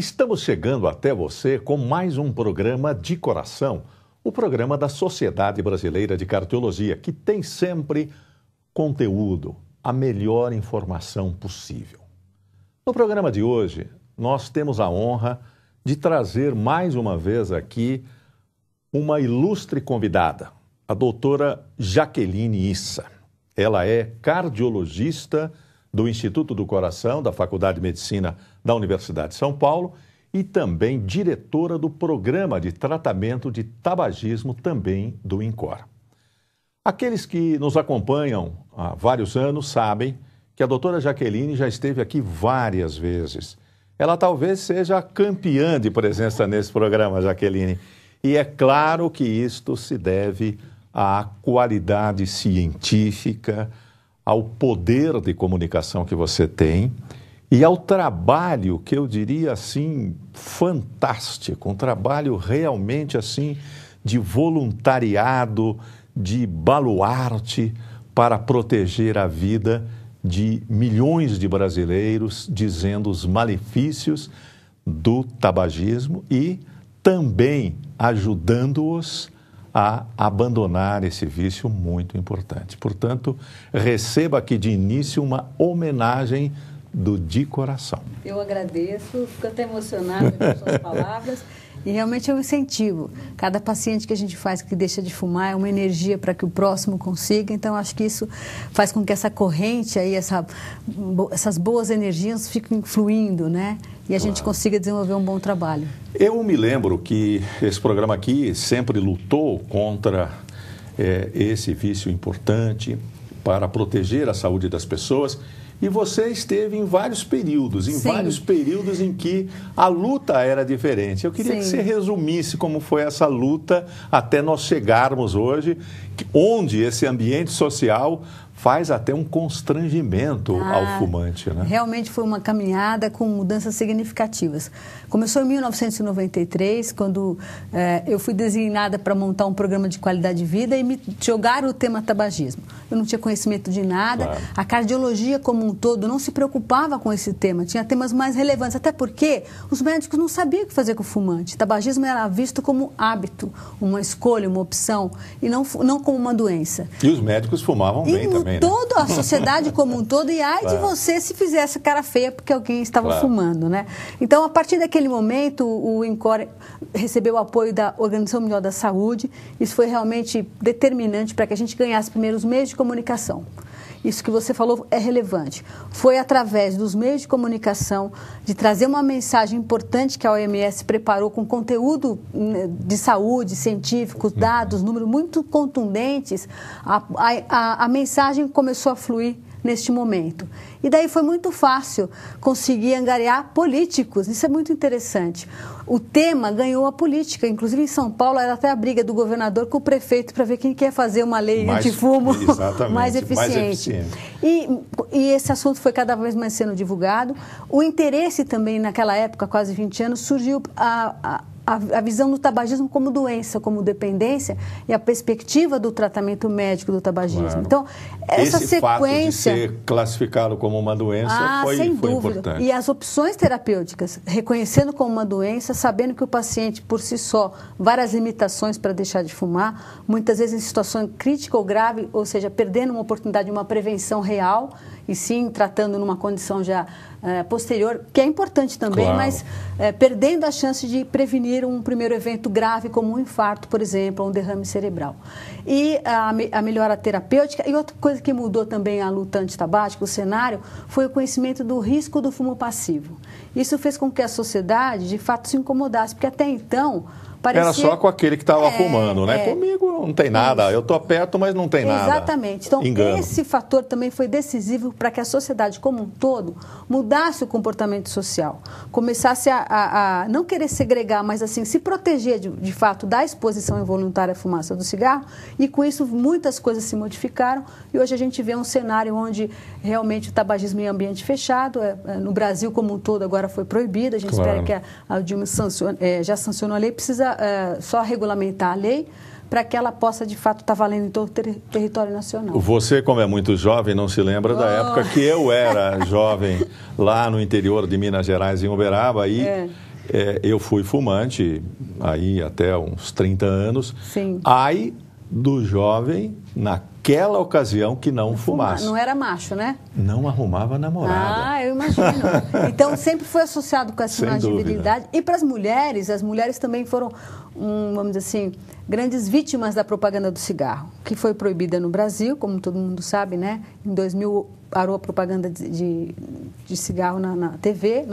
Estamos chegando até você com mais um programa de coração, o programa da Sociedade Brasileira de Cardiologia, que tem sempre conteúdo, a melhor informação possível. No programa de hoje, nós temos a honra de trazer mais uma vez aqui uma ilustre convidada, a doutora Jaqueline Issa. Ela é cardiologista do Instituto do Coração, da Faculdade de Medicina da Universidade de São Paulo e também diretora do Programa de Tratamento de Tabagismo, também do INCOR. Aqueles que nos acompanham há vários anos sabem que a doutora Jaqueline já esteve aqui várias vezes. Ela talvez seja campeã de presença nesse programa, Jaqueline. E é claro que isto se deve à qualidade científica, ao poder de comunicação que você tem e ao trabalho que eu diria assim fantástico, um trabalho realmente assim de voluntariado, de baluarte para proteger a vida de milhões de brasileiros, dizendo os malefícios do tabagismo e também ajudando-os a abandonar esse vício muito importante. Portanto, receba aqui de início uma homenagem do De Coração. Eu agradeço, fico até emocionada com suas palavras e realmente eu incentivo. Cada paciente que a gente faz que deixa de fumar é uma energia para que o próximo consiga, então acho que isso faz com que essa corrente aí, essas boas energias fiquem fluindo, né? E a gente consiga desenvolver um bom trabalho. Eu me lembro que esse programa aqui sempre lutou contra esse vício importante para proteger a saúde das pessoas. E você esteve em vários períodos, vários períodos em que a luta era diferente. Eu queria que você resumisse como foi essa luta até nós chegarmos hoje, onde esse ambiente social faz até um constrangimento ao fumante, né? Realmente foi uma caminhada com mudanças significativas. Começou em 1993, quando eu fui designada para montar um programa de qualidade de vida e me jogaram o tema tabagismo. Eu não tinha conhecimento de nada, a cardiologia como um todo não se preocupava com esse tema, tinha temas mais relevantes, até porque os médicos não sabiam o que fazer com o fumante. O tabagismo era visto como hábito, uma escolha, uma opção, e não como uma doença. E os médicos fumavam bem também. Toda a sociedade como um todo, e ai de você se fizesse cara feia porque alguém estava fumando, né? Então, a partir daquele momento, o INCOR recebeu o apoio da Organização Mundial da Saúde. Isso foi realmente determinante para que a gente ganhasse primeiro os meios de comunicação. Isso que você falou é relevante. Foi através dos meios de comunicação, de trazer uma mensagem importante que a OMS preparou com conteúdo de saúde, científicos, dados, números muito contundentes, a mensagem começou a fluir neste momento. E daí foi muito fácil conseguir angariar políticos, isso é muito interessante. O tema ganhou a política, inclusive em São Paulo era até a briga do governador com o prefeito para ver quem quer fazer uma lei antifumo mais eficiente. E esse assunto foi cada vez mais sendo divulgado. O interesse também naquela época, quase 20 anos, surgiu a visão do tabagismo como doença, como dependência e a perspectiva do tratamento médico do tabagismo. Então, essa esse sequência... fato de ser classificado como uma doença foi importante. E as opções terapêuticas, reconhecendo como uma doença, sabendo que o paciente, por si só, várias limitações para deixar de fumar, muitas vezes em situação crítica ou grave, ou seja, perdendo uma oportunidade de uma prevenção real, e sim tratando numa condição já posterior, que é importante também, mas perdendo a chance de prevenir um primeiro evento grave, como um infarto, por exemplo, ou um derrame cerebral. E a melhora terapêutica, e outra coisa que mudou também a luta antitabágica, o cenário, foi o conhecimento do risco do fumo passivo. Isso fez com que a sociedade, de fato, se incomodasse, porque até então... Era só com aquele que estava fumando, né? Comigo não tem nada, eu estou perto, mas não tem nada. Exatamente. Então, esse fator também foi decisivo para que a sociedade como um todo mudasse o comportamento social, começasse a não querer segregar, mas assim, se proteger de fato da exposição involuntária à fumaça do cigarro, e com isso muitas coisas se modificaram, e hoje a gente vê um cenário onde realmente o tabagismo em ambiente fechado, no Brasil como um todo agora foi proibido, a gente espera que a Dilma já sancionou a lei, precisa só regulamentar a lei para que ela possa, de fato, estar valendo em todo o território nacional. Você, como é muito jovem, não se lembra da época que eu era jovem lá no interior de Minas Gerais, em Uberaba, e eu fui fumante aí até uns 30 anos. Sim. Ai do jovem naquela ocasião que não fumasse. Não era macho, né? Não arrumava namorada. Ah, eu imagino. Então, sempre foi associado com essa Sem imagem de dúvida. virilidade. E para as mulheres também foram, vamos dizer assim, grandes vítimas da propaganda do cigarro, que foi proibida no Brasil, como todo mundo sabe, né? Em 2000, parou a propaganda de cigarro na TV,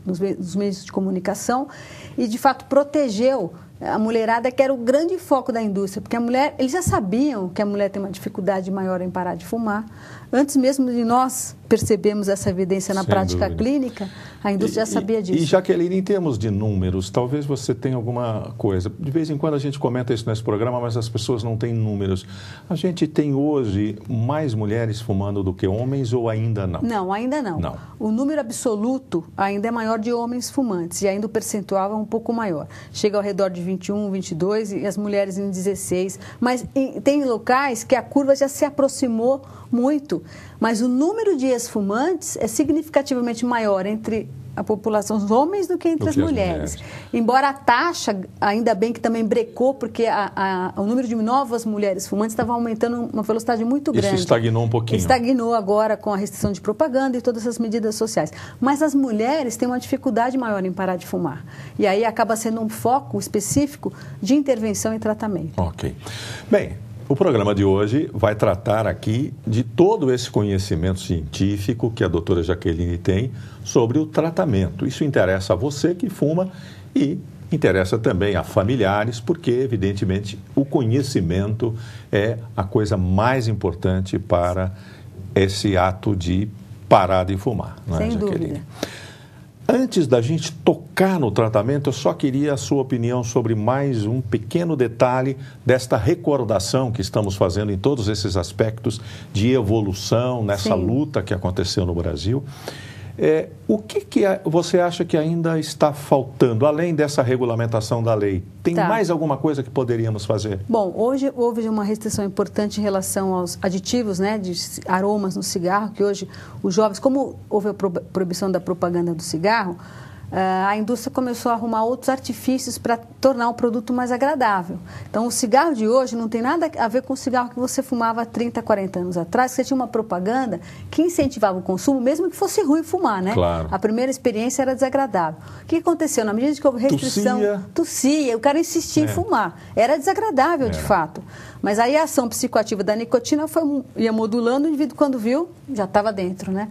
nos meios de comunicação, e, de fato, protegeu a mulherada, que era o grande foco da indústria, porque a mulher, eles já sabiam que a mulher tem uma dificuldade maior em parar de fumar. Antes mesmo de nós percebermos essa evidência na prática clínica, a indústria já sabia disso. E, Jaqueline, em termos de números, talvez você tenha alguma coisa. De vez em quando a gente comenta isso nesse programa, mas as pessoas não têm números. A gente tem hoje mais mulheres fumando do que homens ou ainda não? Não, ainda não. Não. O número absoluto ainda é maior de homens fumantes e ainda o percentual é um pouco maior. Chega ao redor de 21, 22 e as mulheres em 16. Mas tem locais que a curva já se aproximou muito. Mas o número de ex-fumantes é significativamente maior entre a população, os homens, do que entre as mulheres. Embora a taxa, ainda bem que também brecou, porque o número de novas mulheres fumantes estava aumentando uma velocidade muito grande. Isso estagnou um pouquinho. Estagnou agora com a restrição de propaganda e todas essas medidas sociais. Mas as mulheres têm uma dificuldade maior em parar de fumar. E aí acaba sendo um foco específico de intervenção e tratamento. Ok. Bem, o programa de hoje vai tratar aqui de todo esse conhecimento científico que a doutora Jaqueline tem sobre o tratamento. Isso interessa a você que fuma e interessa também a familiares, porque, evidentemente, o conhecimento é a coisa mais importante para esse ato de parar de fumar. Não é, Sem Jaqueline? dúvida. Antes da gente tocar no tratamento, eu só queria a sua opinião sobre mais um pequeno detalhe desta recordação que estamos fazendo em todos esses aspectos de evolução nessa luta que aconteceu no Brasil. O que você acha que ainda está faltando, além dessa regulamentação da lei? Tem mais alguma coisa que poderíamos fazer? Bom, hoje houve uma restrição importante em relação aos aditivos, né, de aromas no cigarro, que hoje os jovens, como houve a proibição da propaganda do cigarro, a indústria começou a arrumar outros artifícios para tornar o produto mais agradável. Então, o cigarro de hoje não tem nada a ver com o cigarro que você fumava há 30, 40 anos atrás, que você tinha uma propaganda que incentivava o consumo, mesmo que fosse ruim fumar, né? Claro. A primeira experiência era desagradável. O que aconteceu? Na medida que houve restrição... Tossia, o cara insistia em fumar. Era desagradável, de fato. Mas aí a ação psicoativa da nicotina ia modulando, o indivíduo, quando viu, já estava dentro, né?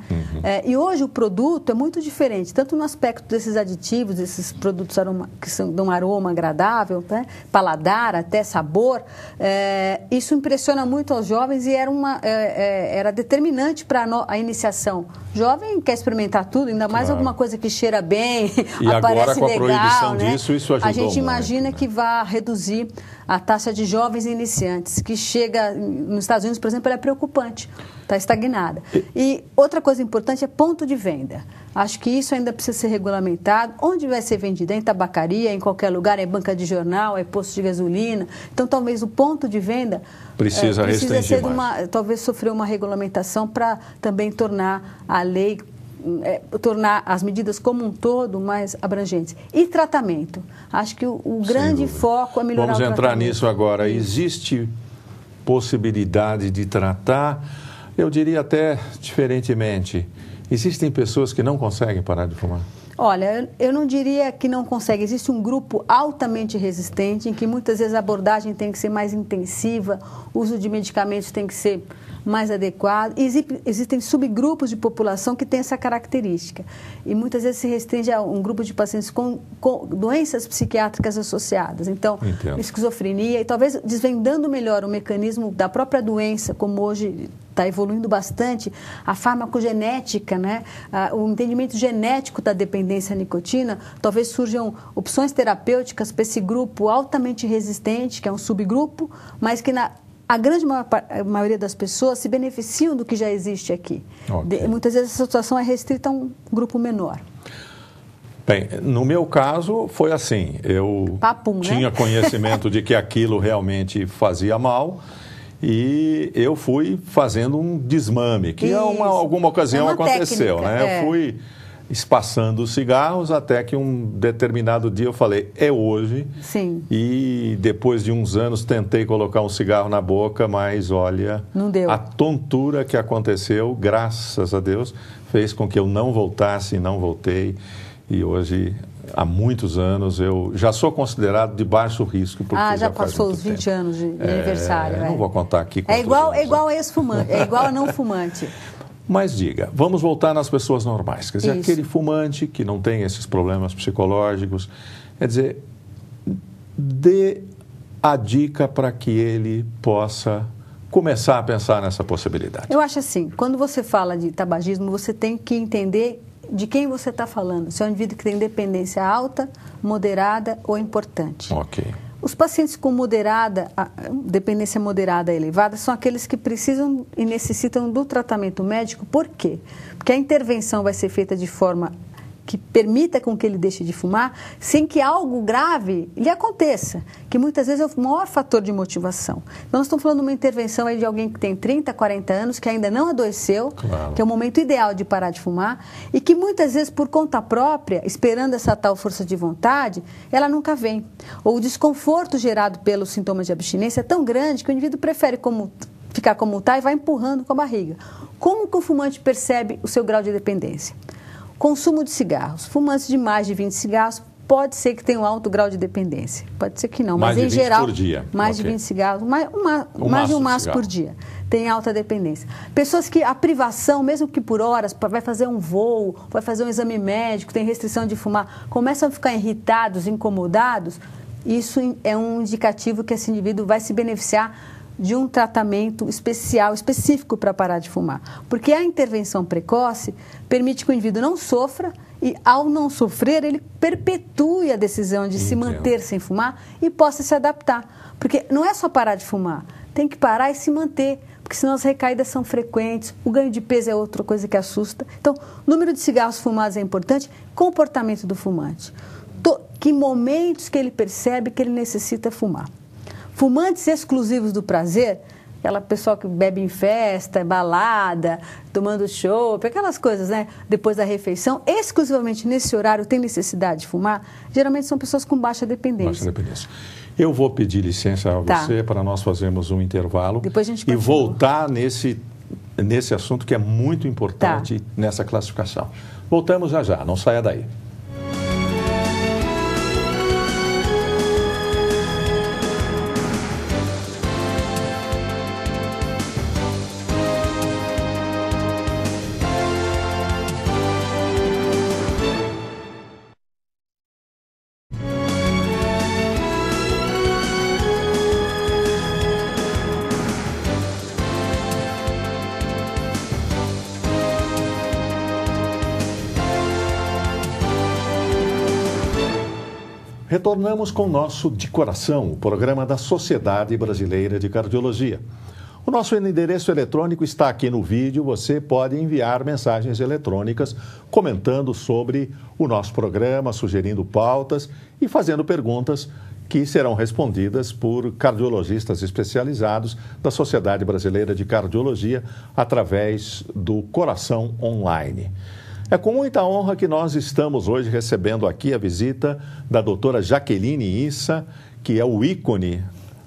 E hoje o produto é muito diferente, tanto no aspecto desses aditivos, desses produtos que dão aroma agradável, né? Paladar, até sabor. Isso impressiona muito aos jovens e era determinante para a iniciação. Jovem quer experimentar tudo, ainda mais alguma coisa que cheira bem, e aparece agora, com a legal, proibição né? disso, isso ajudou A gente muito, imagina que vai reduzir a taxa de jovens iniciantes, que chega, nos Estados Unidos, por exemplo, ela é preocupante, está estagnada. E outra coisa importante é ponto de venda. Acho que isso ainda precisa ser regulamentado. Onde vai ser vendido? É em tabacaria, em qualquer lugar, é banca de jornal, é posto de gasolina. Então, talvez o ponto de venda precisa restringir ser talvez sofrer uma regulamentação para também tornar a lei, tornar as medidas como um todo mais abrangentes. E tratamento. Acho que o grande foco é melhorar o tratamento. Vamos entrar nisso agora. Existe possibilidade de tratar, eu diria até diferentemente, existem pessoas que não conseguem parar de fumar? Olha, eu não diria que não consegue. Existe um grupo altamente resistente, em que muitas vezes a abordagem tem que ser mais intensiva, o uso de medicamentos tem que ser mais adequado. Existem subgrupos de população que têm essa característica. E muitas vezes se restringe a um grupo de pacientes com doenças psiquiátricas associadas. Então, esquizofrenia, e talvez desvendando melhor o mecanismo da própria doença, como hoje está evoluindo bastante, a farmacogenética, né? O entendimento genético da dependência à nicotina, talvez surjam opções terapêuticas para esse grupo altamente resistente, que é um subgrupo, mas que a grande maioria das pessoas se beneficiam do que já existe aqui. Muitas vezes essa situação é restrita a um grupo menor. Bem, no meu caso foi assim, eu tinha conhecimento de que aquilo realmente fazia mal e eu fui fazendo um desmame, que alguma ocasião aconteceu, né? Eu fui espaçando os cigarros, até que um determinado dia eu falei, é hoje. Sim. E depois de uns anos tentei colocar um cigarro na boca, mas olha, não deu. A tontura que aconteceu, graças a Deus, fez com que eu não voltasse e não voltei. E hoje, há muitos anos, eu já sou considerado de baixo risco. Porque já passou os 20 anos de aniversário. Não vou contar aqui. É igual a ex-fumante, é igual a não fumante. Mas diga, vamos voltar nas pessoas normais. Quer dizer, aquele fumante que não tem esses problemas psicológicos. Quer dizer, dê a dica para que ele possa começar a pensar nessa possibilidade. Eu acho assim, quando você fala de tabagismo, você tem que entender de quem você está falando. Se é um indivíduo que tem dependência alta, moderada ou importante. Ok. Os pacientes com dependência moderada elevada são aqueles que precisam e necessitam do tratamento médico. Por quê? Porque a intervenção vai ser feita de forma que permita com que ele deixe de fumar, sem que algo grave lhe aconteça, que muitas vezes é o maior fator de motivação. Então, nós estamos falando de uma intervenção aí de alguém que tem 30, 40 anos, que ainda não adoeceu, claro, que é o momento ideal de parar de fumar, e que muitas vezes, por conta própria, esperando essa tal força de vontade, ela nunca vem. Ou o desconforto gerado pelos sintomas de abstinência é tão grande que o indivíduo prefere ficar como está e vai empurrando com a barriga. Como que o fumante percebe o seu grau de dependência? Consumo de cigarros. Fumantes de mais de 20 cigarros, pode ser que tenham um alto grau de dependência. Pode ser que não, mas em geral, por dia. Mais de 20 cigarros, mais de um maço por dia, tem alta dependência. Pessoas que a privação, mesmo que por horas, vai fazer um voo, vai fazer um exame médico, tem restrição de fumar, começam a ficar irritados, incomodados, isso é um indicativo que esse indivíduo vai se beneficiar de um tratamento específico para parar de fumar. Porque a intervenção precoce permite que o indivíduo não sofra e, ao não sofrer, ele perpetue a decisão de se manter sem fumar e possa se adaptar. Porque não é só parar de fumar, tem que parar e se manter, porque senão as recaídas são frequentes, o ganho de peso é outra coisa que assusta. Então, número de cigarros fumados é importante, comportamento do fumante. Que momentos que ele percebe que ele necessita fumar. Fumantes exclusivos do prazer, aquela pessoa que bebe em festa, balada, tomando chopp, aquelas coisas, né? Depois da refeição, exclusivamente nesse horário tem necessidade de fumar, geralmente são pessoas com baixa dependência. Baixa dependência. Eu vou pedir licença a você para nós fazermos um intervalo e voltar nesse assunto que é muito importante nessa classificação. Voltamos já, não saia daí. Retornamos com o nosso De Coração, o programa da Sociedade Brasileira de Cardiologia. O nosso endereço eletrônico está aqui no vídeo, você pode enviar mensagens eletrônicas comentando sobre o nosso programa, sugerindo pautas e fazendo perguntas que serão respondidas por cardiologistas especializados da Sociedade Brasileira de Cardiologia através do Coração Online. É com muita honra que nós estamos hoje recebendo aqui a visita da doutora Jaqueline Issa, que é o ícone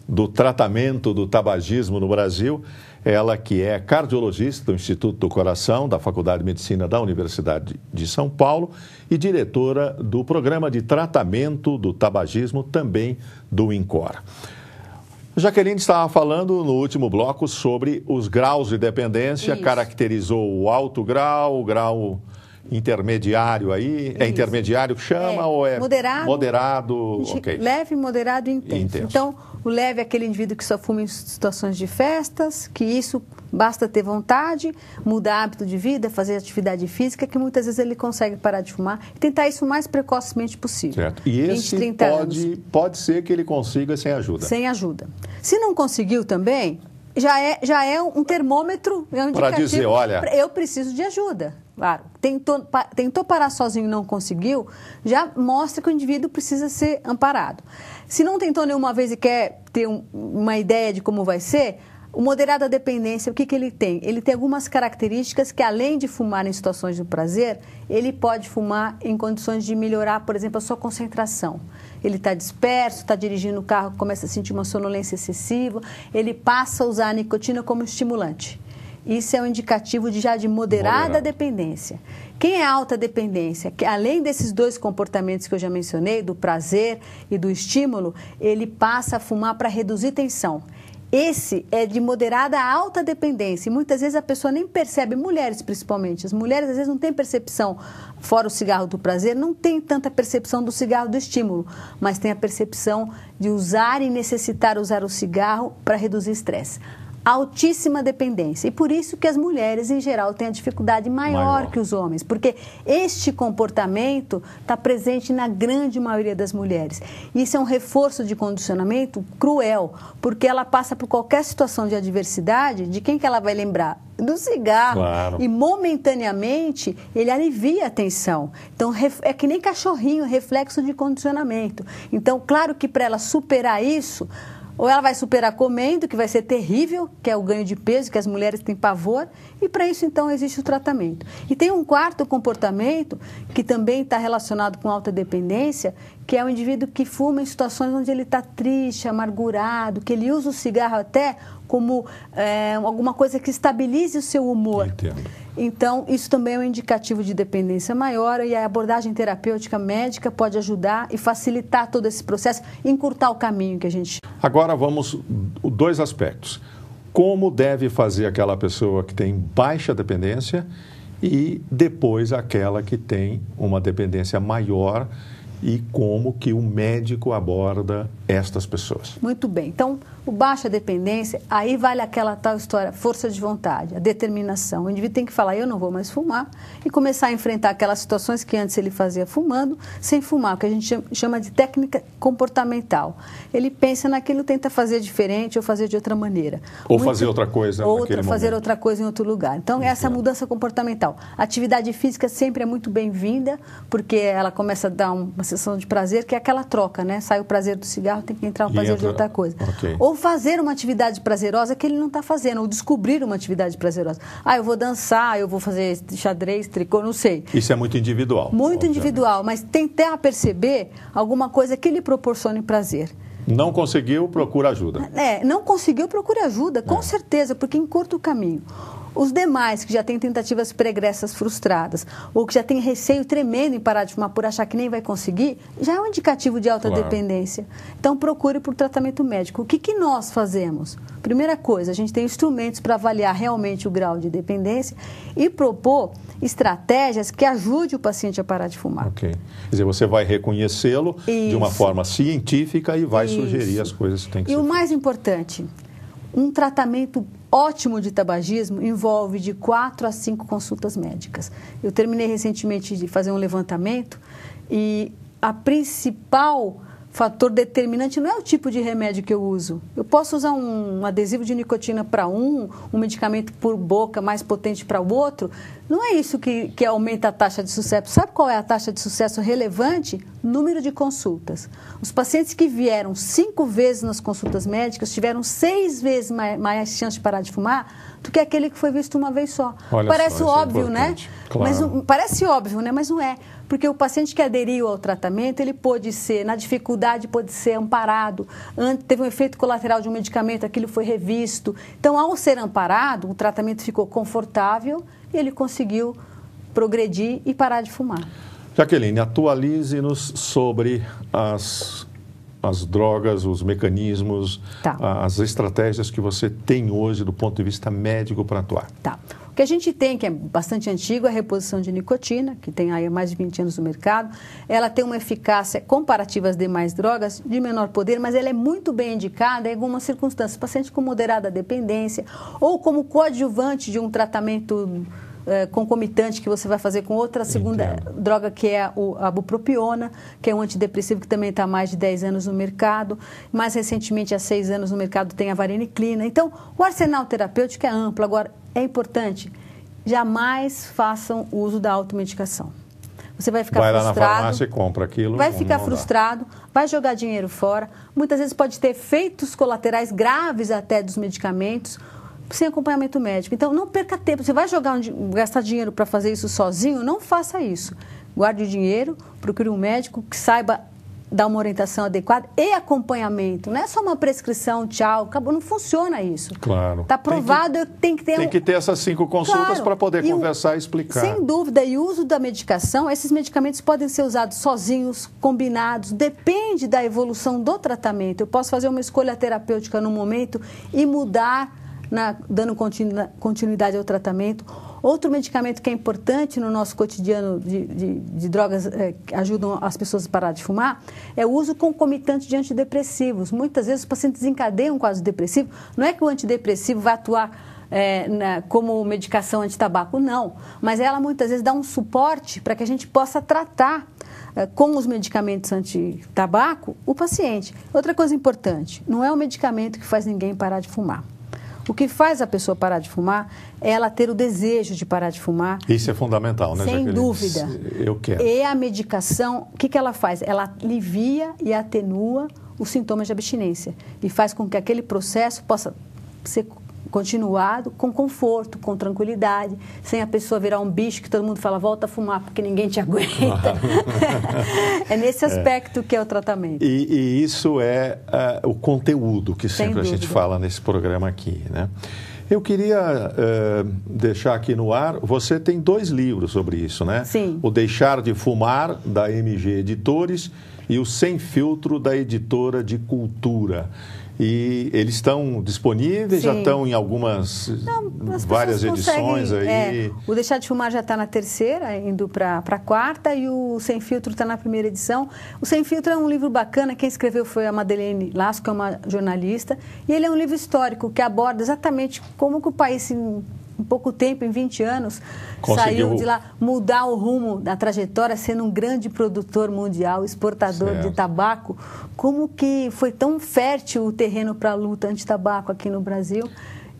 do tratamento do tabagismo no Brasil. Ela que é cardiologista do Instituto do Coração, da Faculdade de Medicina da Universidade de São Paulo e diretora do Programa de Tratamento do Tabagismo, também do INCOR. Jaqueline estava falando no último bloco sobre os graus de dependência, caracterizou o alto grau, o grau intermediário aí, é intermediário que chama ou é moderado? Okay. Leve, moderado e intenso. Então, o leve é aquele indivíduo que só fuma em situações de festas, que isso basta ter vontade, mudar hábito de vida, fazer atividade física, que muitas vezes ele consegue parar de fumar e tentar isso o mais precocemente possível. Certo. E esse pode ser que ele consiga sem ajuda. Sem ajuda. Se não conseguiu também, já é um termômetro, é um indicativo para dizer, olha, eu preciso de ajuda. Claro, tentou parar sozinho e não conseguiu, já mostra que o indivíduo precisa ser amparado. Se não tentou nenhuma vez e quer ter uma ideia de como vai ser, O moderado à dependência, o que ele tem? Ele tem algumas características que, além de fumar em situações de prazer, ele pode fumar em condições de melhorar, por exemplo, a sua concentração. Ele está disperso, está dirigindo o carro, começa a sentir uma sonolência excessiva, ele passa a usar a nicotina como estimulante. Isso é um indicativo de moderada dependência. Quem é alta dependência? Que, além desses dois comportamentos que eu já mencionei, do prazer e do estímulo, ele passa a fumar para reduzir tensão. Esse é de moderada a alta dependência e muitas vezes a pessoa nem percebe, mulheres principalmente. As mulheres às vezes não têm percepção, fora o cigarro do prazer, não tem tanta percepção do cigarro do estímulo, mas tem a percepção de usar e necessitar usar o cigarro para reduzir estresse. Altíssima dependência. E por isso que as mulheres, em geral, têm a dificuldade maior que os homens, porque este comportamento está presente na grande maioria das mulheres. Isso é um reforço de condicionamento cruel, porque ela passa por qualquer situação de adversidade, de quem que ela vai lembrar? Do cigarro. Claro. E momentaneamente ele alivia a tensão. Então é que nem cachorrinho, reflexo de condicionamento. Então, claro que para ela superar isso, ou ela vai superar comendo, que vai ser terrível, que é o ganho de peso, que as mulheres têm pavor, e para isso, então, existe o tratamento. E tem um quarto comportamento, que também está relacionado com alta dependência, que é o indivíduo que fuma em situações onde ele está triste, amargurado, que ele usa o cigarro até como alguma coisa que estabilize o seu humor. Entendo. Então, isso também é um indicativo de dependência maior e a abordagem terapêutica médica pode ajudar e facilitar todo esse processo, encurtar o caminho que a gente... Agora vamos, dois aspectos. Como deve fazer aquela pessoa que tem baixa dependência e depois aquela que tem uma dependência maior e como que o médico aborda estas pessoas. Muito bem. Então, o baixa dependência, aí vale aquela tal história, força de vontade, a determinação. O indivíduo tem que falar, eu não vou mais fumar, e começar a enfrentar aquelas situações que antes ele fazia fumando, sem fumar, o que a gente chama de técnica comportamental. Ele pensa naquilo, tenta fazer diferente ou fazer de outra maneira. Ou fazer outra coisa naquele fazer momento. outra coisa em outro lugar. Então, essa mudança comportamental. A atividade física sempre é muito bem-vinda, porque ela começa a dar uma sensação de prazer, que é aquela troca, né? Sai o prazer do cigarro, tem que entrar o prazer de outra coisa. Okay. Ou fazer uma atividade prazerosa que ele não está fazendo, ou descobrir uma atividade prazerosa. Eu vou dançar, eu vou fazer xadrez, tricô, não sei. Isso é muito individual. Muito obviamente. Individual, mas tentar perceber alguma coisa que lhe proporcione prazer. Não conseguiu, procura ajuda. Não conseguiu, procura ajuda, com certeza, porque encurta o caminho. Os demais que já têm tentativas pregressas frustradas ou que já têm receio tremendo em parar de fumar por achar que nem vai conseguir, já é um indicativo de alta dependência. Então, procure por tratamento médico. O que nós fazemos? Primeira coisa, a gente tem instrumentos para avaliar realmente o grau de dependência e propor estratégias que ajudem o paciente a parar de fumar. Ok. Quer dizer, você vai reconhecê-lo de uma forma científica e vai sugerir as coisas que tem que ser. E o mais importante, um tratamento ótimo de tabagismo envolve de 4 a 5 consultas médicas. Eu terminei recentemente de fazer um levantamento e a principal fator determinante não é o tipo de remédio que eu uso. Eu posso usar um adesivo de nicotina para um medicamento por boca mais potente para o outro. Não é isso que aumenta a taxa de sucesso. Sabe qual é a taxa de sucesso relevante? Número de consultas. Os pacientes que vieram 5 vezes nas consultas médicas tiveram 6 vezes mais chance de parar de fumar do que aquele que foi visto uma vez só. Olha parece só, óbvio, né? Claro. Mas parece óbvio, né? Mas não é. Porque o paciente que aderiu ao tratamento, ele pode ser, na dificuldade, pode ser amparado. Teve um efeito colateral de um medicamento, aquilo foi revisto. Então, ao ser amparado, o tratamento ficou confortável e ele conseguiu progredir e parar de fumar. Jaqueline, atualize-nos sobre as drogas, os mecanismos, as estratégias que você tem hoje do ponto de vista médico para atuar. Tá. O que a gente tem, que é bastante antigo, é a reposição de nicotina, que tem aí há mais de 20 anos no mercado. Ela tem uma eficácia comparativa às demais drogas, de menor poder, mas ela é muito bem indicada em algumas circunstâncias. Paciente com moderada dependência ou como coadjuvante de um tratamento concomitante que você vai fazer com outra segunda droga, que é a bupropiona, que é um antidepressivo que também está há mais de 10 anos no mercado. Mais recentemente, há 6 anos no mercado, tem a vareniclina. Então, o arsenal terapêutico é amplo. Agora, é importante, jamais façam uso da automedicação. você vai ficar frustrado. Vai lá na farmácia e compra aquilo. Vai ficar frustrado, vai jogar dinheiro fora. Muitas vezes pode ter efeitos colaterais graves até dos medicamentos, sem acompanhamento médico. Então, não perca tempo. Você vai gastar dinheiro para fazer isso sozinho? Não faça isso. Guarde o dinheiro, procure um médico que saiba dar uma orientação adequada e acompanhamento. Não é só uma prescrição, tchau, acabou. Não funciona isso. Claro. Está provado, tem que ter... Tem que ter essas 5 consultas para poder conversar e explicar. Sem dúvida. E o uso da medicação, esses medicamentos podem ser usados sozinhos, combinados, depende da evolução do tratamento. Eu posso fazer uma escolha terapêutica no momento e mudar, dando continuidade ao tratamento. Outro medicamento que é importante no nosso cotidiano de drogas que ajudam as pessoas a parar de fumar é o uso concomitante de antidepressivos. Muitas vezes os pacientes desencadeiam um quadro depressivo. Não é que o antidepressivo vai atuar como medicação antitabaco, não. Mas ela muitas vezes dá um suporte para que a gente possa tratar com os medicamentos antitabaco o paciente. Outra coisa importante, não é o medicamento que faz ninguém parar de fumar. O que faz a pessoa parar de fumar é ela ter o desejo de parar de fumar. Isso é fundamental, né, Jaqueline? Sem dúvida. Eu quero. E a medicação, o que ela faz? Ela alivia e atenua os sintomas de abstinência e faz com que aquele processo possa ser continuado com conforto, com tranquilidade, sem a pessoa virar um bicho que todo mundo fala, volta a fumar porque ninguém te aguenta. Claro. É nesse aspecto que é o tratamento. E isso é o conteúdo que sempre a gente fala nesse programa aqui, né? Eu queria deixar aqui no ar, você tem 2 livros sobre isso, né? Sim. O Deixar de Fumar, da MG Editores, e o Sem Filtro, da Editora de Cultura. E eles estão disponíveis, já estão em várias edições aí. O Deixar de Fumar já está na 3ª, indo para a 4ª, e o Sem Filtro está na 1ª edição. O Sem Filtro é um livro bacana, quem escreveu foi a Madeleine Lasco, que é uma jornalista, e ele é um livro histórico que aborda exatamente como que o país, em pouco tempo, em 20 anos, saiu de lá, mudar o rumo da trajetória, sendo um grande produtor mundial, exportador de tabaco. Como que foi tão fértil o terreno para a luta anti-tabaco aqui no Brasil?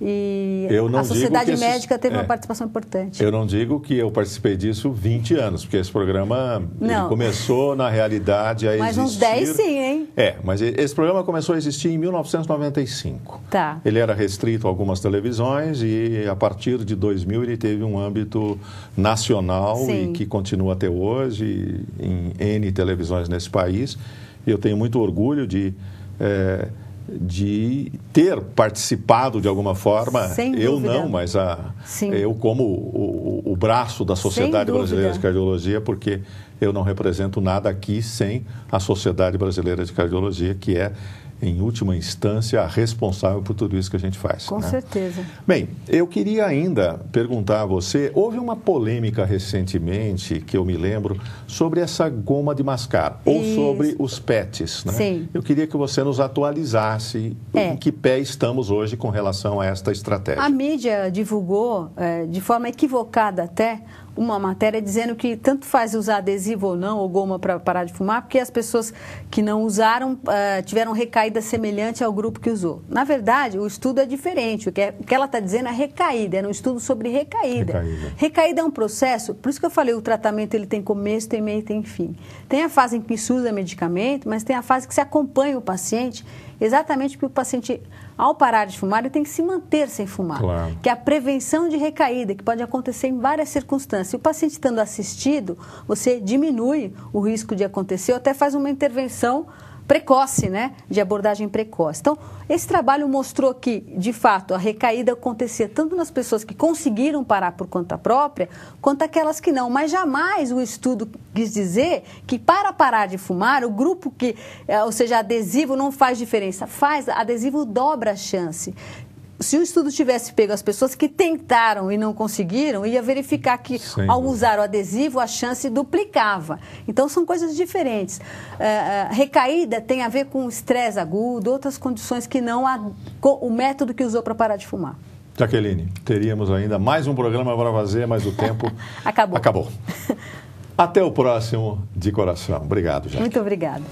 E a sociedade médica teve uma participação importante. Eu não digo que eu participei disso 20 anos, porque esse programa ele começou, na realidade, a existir... Mas uns 10 sim, hein? Mas esse programa começou a existir em 1995. Tá. Ele era restrito a algumas televisões e, a partir de 2000, ele teve um âmbito nacional e que continua até hoje em N televisões nesse país. E eu tenho muito orgulho de ter participado de alguma forma, eu não, mas eu como o braço da Sociedade Brasileira de Cardiologia, porque eu não represento nada aqui sem a Sociedade Brasileira de Cardiologia, que é, em última instância, a responsável por tudo isso que a gente faz. Com certeza. Bem, eu queria ainda perguntar a você, houve uma polêmica recentemente, que eu me lembro, sobre essa goma de mascar, ou sobre os PETs, né? Sim. Eu queria que você nos atualizasse em que pé estamos hoje com relação a esta estratégia. A mídia divulgou, de forma equivocada até, uma matéria dizendo que tanto faz usar adesivo ou não, ou goma para parar de fumar, porque as pessoas que não usaram tiveram recaída semelhante ao grupo que usou. Na verdade, o estudo é diferente. O que ela está dizendo é recaída, era um estudo sobre recaída. Recaída é um processo, por isso que eu falei, o tratamento ele tem começo, tem meio e tem fim. Tem a fase em que se usa medicamento, mas tem a fase que se acompanha o paciente, exatamente porque o paciente, ao parar de fumar, ele tem que se manter sem fumar. Claro. Que é a prevenção de recaída, que pode acontecer em várias circunstâncias. Se o paciente estando assistido, você diminui o risco de acontecer, ou até faz uma intervenção precoce, né? De abordagem precoce. Então, esse trabalho mostrou que, de fato, a recaída acontecia tanto nas pessoas que conseguiram parar por conta própria, quanto aquelas que não. Mas jamais o estudo quis dizer que, para parar de fumar, o grupo que, ou seja, adesivo não faz diferença. Faz, adesivo dobra a chance. Se o estudo tivesse pego as pessoas que tentaram e não conseguiram, ia verificar que, ao usar o adesivo, a chance duplicava. Então, são coisas diferentes. Recaída tem a ver com estresse agudo, outras condições que não o método que usou para parar de fumar. Jaqueline, teríamos ainda mais um programa para fazer, mas o tempo acabou. Até o próximo De Coração. Obrigado, Jaqueline. Muito obrigada.